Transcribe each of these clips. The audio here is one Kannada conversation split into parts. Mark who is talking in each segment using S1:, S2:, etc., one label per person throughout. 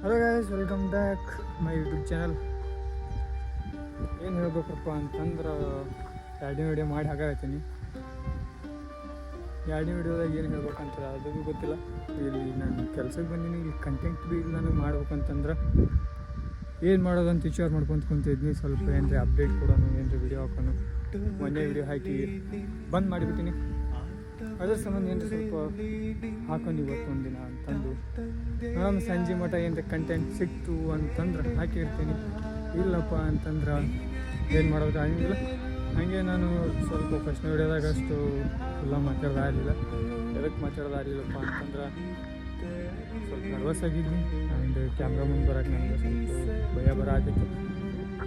S1: Hello guys, welcome back my YouTube channel. ಏನು ಹೇಳ್ಬೇಕಪ್ಪ ಅಂತಂದ್ರೆ ಎರಡನೇ ವಿಡಿಯೋ ಮಾಡಿ ಹಾಗಾಗ್ತೀನಿ. ಎರಡನೇ ವಿಡಿಯೋದಾಗ ಏನು ಹೇಳ್ಬೇಕಂತ ಅದು ಭೀ ಗೊತ್ತಿಲ್ಲ. ಇಲ್ಲಿ ನಾನು ಕೆಲ್ಸಕ್ಕೆ ಬಂದೀನಿ, ಇಲ್ಲಿ ಕಂಟೆಂಟ್ ಭೀ ನನಗೆ ಮಾಡ್ಬೇಕಂತಂದ್ರೆ ಏನು ಮಾಡೋದಂತ ವಿಚಾರ ಮಾಡ್ಕೊಂತ ಕುಂತಿದ್ನಿ. ಸ್ವಲ್ಪ ಏನ್ರಿ ಅಪ್ಡೇಟ್ ಕೊಡೋಣ, ಏನ್ರಿ ವಿಡಿಯೋ ಹಾಕೋಣ. ಮೊನ್ನೆ ವಿಡಿಯೋ ಹಾಕಿ ಬಂದ್ ಮಾಡಿಬಿಟ್ಟಿನಿ. ಅದ್ರ ಸಂಬಂಧ ಏನ್ರಿ ಸ್ವಲ್ಪ ಹಾಕೊಂಡು ಇವತ್ತೊಂದು ದಿನ ಅಂತಂದು ನೋಡಮ್ಮ, ಸಂಜೆ ಮಠ ಏನ್ರಿ ಕಂಟೆಂಟ್ ಸಿಕ್ತು ಅಂತಂದ್ರೆ ಹಾಕಿರ್ತೀನಿ. ಇಲ್ಲಪ್ಪ ಅಂತಂದ್ರೆ ಏನು ಮಾಡೋದು ಆಗಿಲ್ಲ. ಹಾಗೆ ನಾನು ಸ್ವಲ್ಪ ಫಸ್ಟ್ನ ವಿಡಿಯೋದಾಗ ಅಷ್ಟು ಎಲ್ಲ ಮಾತಾಡೋದಾಗಲಿಲ್ಲ. ಎದಕ್ಕೆ ಮಾತಾಡೋದಾಗಲಿಲ್ಲಪ್ಪ ಅಂತಂದ್ರೆ ಸ್ವಲ್ಪ ನರ್ವಸ್ ಆಗಿದ್ವಿ. ಆ್ಯಂಡ್ ಕ್ಯಾಮ್ರಾ ಮುಂದೆ ಬರೋಕ್ಕೆ ನನಗೆ ಸ್ವಲ್ಪ ಭಯ ಬರಾತಿತ್ತು.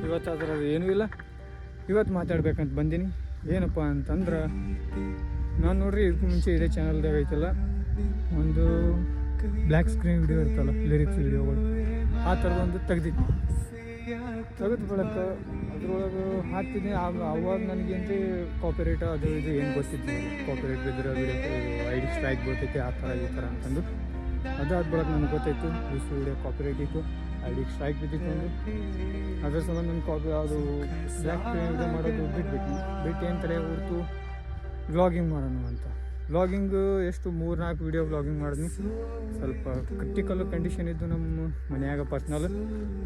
S1: ಇವತ್ತು ಅದರದ್ದು ಏನೂ ಇಲ್ಲ. ಇವತ್ತು ಮಾತಾಡ್ಬೇಕಂತ ಬಂದೀನಿ. ಏನಪ್ಪ ಅಂತಂದ್ರೆ ನಾನು ನೋಡ್ರಿ ಇದಕ್ಕೂ ಮುಂಚೆ ಇದೇ ಚಾನಲ್ದಾಗ ಐತಲ್ಲ ಒಂದು ಬ್ಲ್ಯಾಕ್ ಸ್ಕ್ರೀನ್ ವಿಡಿಯೋ ಇರ್ತಲ್ಲ, ಲಿರಿಕ್ಸ್ ವಿಡಿಯೋಗಳು, ಆ ಥರದೊಂದು ತೆಗ್ದಿದ್ನಿ. ತೆಗೆದು ಬಳಕ ಅದ್ರೊಳಗೆ ಹಾಕ್ತಿದ್ನಿ. ಅವಾಗ ನನಗೇನು ಕಾಪಿರೈಟ್ ಅದು ಇದು ಏನು ಗೊತ್ತಿತ್ತು, ಕಾಪಿರೈಟ್ ಬಿದ್ದರೆ ವಿಡಿಯೋ ಐಡಿ ಸ್ಟ್ರೈಕ್ ಬರ್ತೈತೆ ಆ ಥರ ಈ ಥರ ಅಂತಂದು. ಅದಾದ ಬಳಕ ನನಗೆ ಗೊತ್ತಾಯಿತು ಇಷ್ಟು ವಿಡಿಯೋ ಕಾಪಿರೈಟ್ ಇತ್ತು, ಐಡಿ ಸ್ಟ್ರೈಕ್ ಬಿದ್ದಿತ್ತು ಅಂದು. ಅದ್ರ ಸಂಬಂಧ ನನ್ನ ಅದು ಬ್ಲ್ಯಾಕ್ ಸ್ಕ್ರೀನ್ ವಿಡಿಯೋ ಮಾಡೋದು ಬಿಟ್ಟು ಏನು ತಲೆ ಹೊರತು ವ್ಲಾಗಿಂಗ್ ಮಾಡೋಣ ಅಂತ. ವ್ಲಾಗಿಂಗ್ ಎಷ್ಟು 3-4 ವೀಡಿಯೋ ವ್ಲಾಗಿಂಗ್ ಮಾಡಿದ್ನಿ. ಸ್ವಲ್ಪ ಕ್ರಿಟಿಕಲ್ ಕಂಡೀಷನ್ ಇದ್ದು ನಮ್ಮ ಮನೆಯಾಗ ಪರ್ಸ್ನಲ್.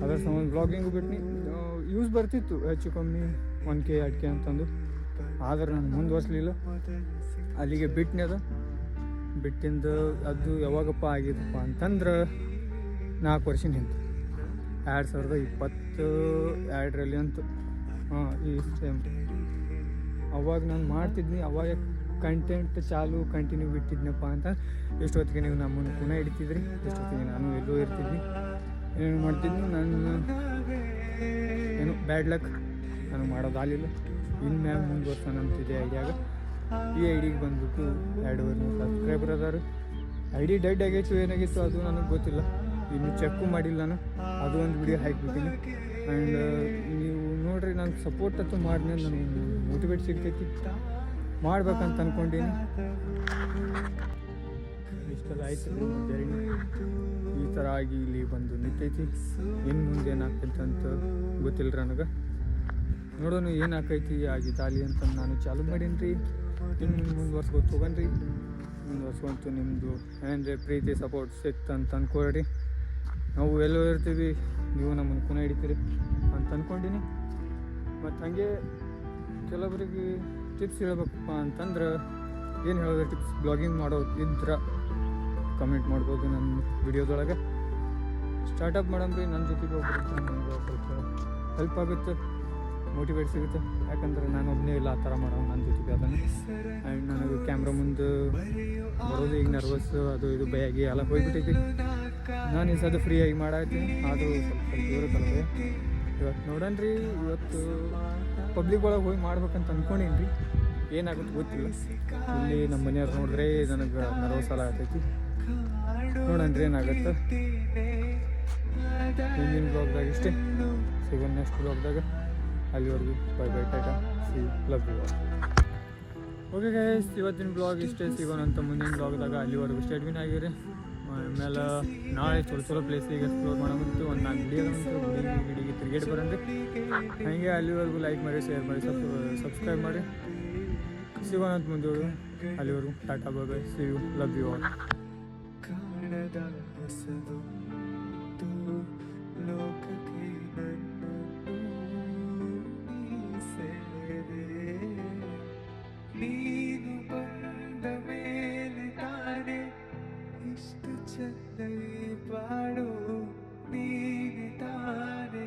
S1: ಅದರ ಸಂಬಂಧ ವ್ಲಾಗಿಂಗು ಬಿಟ್ನಿ. ಯೂಸ್ ಬರ್ತಿತ್ತು ಹೆಚ್ಚು ಕಮ್ಮಿ 1K 2K ಅಂತಂದು. ಆದ್ರೆ ನಾನು ಮುಂದುವರ್ಸಲಿಲ್ಲ, ಅಲ್ಲಿಗೆ ಬಿಟ್ನಿ. ಬಿಟ್ಟಿಂದ ಅದು ಯಾವಾಗಪ್ಪ ಆಗಿದಪ್ಪ ಅಂತಂದ್ರೆ 4 ವರ್ಷದ ಹಿಂದೆ 2022ರಲ್ಲಿ ಅಂತ. ಈ ಸೇಮ್ ಅವಾಗ ನಾನು ಮಾಡ್ತಿದ್ನಿ. ಅವಾಗ ಕಂಟೆಂಟ್ ಚಾಲು ಕಂಟಿನ್ಯೂ ಬಿಟ್ಟಿದ್ನಪ್ಪ ಅಂತ ಎಷ್ಟೊತ್ತಿಗೆ ನೀವು ನಮ್ಮನ್ನು ಪುನಃ ಹಿಡಿತಿದ್ರಿ, ಎಷ್ಟೊತ್ತಿಗೆ ನಾನು ಎಲ್ಲೋ ಇರ್ತಿದ್ನಿ, ಏನೇನು ಮಾಡ್ತಿದ್ನಿ. ನಾನು ಏನು ಬ್ಯಾಡ್ ಲಕ್, ನಾನು ಮಾಡೋದಾಗಲಿಲ್ಲ. ಇನ್ಮ್ಯಾಗ ಮುಂದುವರ್ಸೋಣಂತಿದೆ ಐಡಿಯಾಗ. ಈ ಐಡಿಗೆ ಬಂದ್ಬಿಟ್ಟು 2,500 ಸಬ್ಸ್ಕ್ರೈಬರ್ ಅದಾರು. ಐಡಿ ಡೆಡ್ ಆಗೈತು, ಏನಾಗಿತ್ತು ಅದು ನನಗೆ ಗೊತ್ತಿಲ್ಲ. ಇನ್ನು ಚೆಕ್ಕು ಮಾಡಿಲ್ಲ ನಾನು. ಅದು ಒಂದು ವಿಡಿಯೋ ಹಾಕಿಬಿಟ್ಟಿನಿ. ಆ್ಯಂಡ್ ನೀವು ನೋಡ್ರಿ, ನಾನು ಸಪೋರ್ಟ್ ಅಂತೂ ಮಾಡಿದೆ, ನನಗೆ ಮೋಟಿವೇಟ್ ಸಿಗ್ತೈತಿ, ಮಾಡ್ಬೇಕಂತ ಅಂದ್ಕೊಂಡೀನಿ. ಇಷ್ಟೆಲ್ಲ ಆಯ್ತು ಜರ್ನಿ ಈ ಥರ ಆಗಿ ಇಲ್ಲಿ ಬಂದು ನಿಂತೈತಿ. ಇನ್ನು ಮುಂದೆ ಏನಾಗ್ತೈತೆ ಅಂತ ಗೊತ್ತಿಲ್ಲ ನನಗೆ. ನೋಡೋಣ ಏನಾಕೈತಿ ಆಗಿದ್ದಾಲಿ ಅಂತ ನಾನು ಚಾಲು ಮಾಡೀನಿ ರೀ. ಇನ್ನು ಮುಂದುವರ್ಸ್ಕೊತ ಹೋಗನ್ರಿ. ಮುಂದುವರ್ಸ್ಕೊಂತು ನಿಮ್ಮದು ಏನಂದರೆ ಪ್ರೀತಿ ಸಪೋರ್ಟ್ ಸಿಕ್ತು ಅಂತ ಅಂದ್ಕೊಳ್ರಿ. ನಾವು ಎಲ್ಲೋ ಇರ್ತೀವಿ, ನೀವು ನಮ್ಮನ್ನು ಪುನಃ ಹಿಡಿತೀರಿ ಅಂತ ಅಂದ್ಕೊಂಡೀನಿ. ಮತ್ತು ಹಾಗೆ ಕೆಲವರಿಗೆ ಟಿಪ್ಸ್ ಹೇಳ್ಬೇಕಪ್ಪ ಅಂತಂದ್ರೆ ಏನು ಹೇಳಿದ್ರೆ ಟಿಪ್ಸ್ ಬ್ಲಾಗಿಂಗ್ ಮಾಡೋದು ಇದ್ರೆ ಕಮೆಂಟ್ ಮಾಡ್ಬೋದು ನನ್ನ ವಿಡಿಯೋದೊಳಗೆ. ಸ್ಟಾರ್ಟಪ್ ಮಾಡಂಬ್ರಿ, ನನ್ನ ಜೊತೆಗೆ ಒಬ್ಬರು ನನಗೆ ಸ್ವಲ್ಪ ಹೆಲ್ಪ್ ಆಗುತ್ತೆ, ಮೋಟಿವೇಟ್ ಸಿಗುತ್ತೆ. ಯಾಕಂದ್ರೆ ನಾನು ಒಬ್ಬನೇ ಇಲ್ಲ ಆ ಥರ ಮಾಡೋದು ನನ್ನ ಜೊತೆಗೆ ಅದನ್ನು. ಆ್ಯಂಡ್ ನನಗೆ ಕ್ಯಾಮ್ರಾ ಮುಂದೆ ಬರೋದು ಈಗ ನರ್ವಸ್ ಅದು ಇದು ಭಯಾಗಿ ಎಲ್ಲ ಹೋಗ್ಬಿಟ್ಟೈತಿ. ನಾನು ಈ ಸದ ಫ್ರೀಯಾಗಿ ಮಾಡಾಯ್ತೀನಿ, ಆದರೂ ಸ್ವಲ್ಪ ದೂರ ಕಲವೆ. ಇವತ್ತು ನೋಡೋಣ್ರಿ, ಇವತ್ತು ಪಬ್ಲಿಕ್ ಒಳಗೆ ಹೋಗಿ ಮಾಡ್ಬೇಕಂತ ಅಂದ್ಕೊಂಡೀನಿ ರೀ. ಏನಾಗುತ್ತೆ ಗೊತ್ತಿಲ್ಲ. ಇಲ್ಲಿ ನಮ್ಮ ಮನೆಯವ್ರು ನೋಡಿದ್ರೆ ನನಗೆ ನರ್ವಸ್ ಎಲ್ಲ ಆಗ್ತೈತಿ. ನೋಡೋಣ್ರಿ ಏನಾಗುತ್ತೆ. ಹಿಂದಿನ ಬ್ಲಾಗ್ದಾಗ ಇಷ್ಟೇ, ಸಿಗೋಣ ನೆಕ್ಸ್ಟ್ ಬ್ಲಾಗ್ದಾಗ. ಅಲ್ಲಿವರೆಗೂ bye bye, tata, see love you. Okay guys, ಇವತ್ತಿನ ಬ್ಲಾಗ್ ಇಷ್ಟೇ. ಸಿಗೋಣ ಅಂತ ಮುಂದಿನ ಬ್ಲಾಗ್ದಾಗ. ಅಲ್ಲಿವರೆಗೂ ಸ್ಟೇಟ್ಮೆಂಟ್ ಆಗಿರಿ. ಆಮೇಲೆ ನಾಳೆ ಚಲೋ ಪ್ಲೇಸಿಗೆ ಎಕ್ಸ್ಪ್ಲೋರ್ ಮಾಡೋಂತು ಒಂದು 4 ವಿಡಿಯೋ ಗುಡಿಗೆ ತಿರುಗೇಟ್ ಬರೋಣ್ರಿ. ಹಾಗೆ ಅಲ್ಲಿವರೆಗೂ ಲೈಕ್ ಮಾಡಿ, ಶೇರ್ ಮಾಡಿ, ಸಬ್ಸ್ಕ್ರೈಬ್ ಮಾಡಿ. ಸಿಗೋಣ ಅಂತ ಮುಂದೆ. ಅಲ್ಲಿವರೆಗೂ tata, bye bye, see you, love you all.
S2: ನೀನು ಬಂದ ಮೇಲೆ ತಾನೆ ಇಷ್ಟು ಚೆಂದ ಬಾಳು, ನೀನೆ ತಾನೆ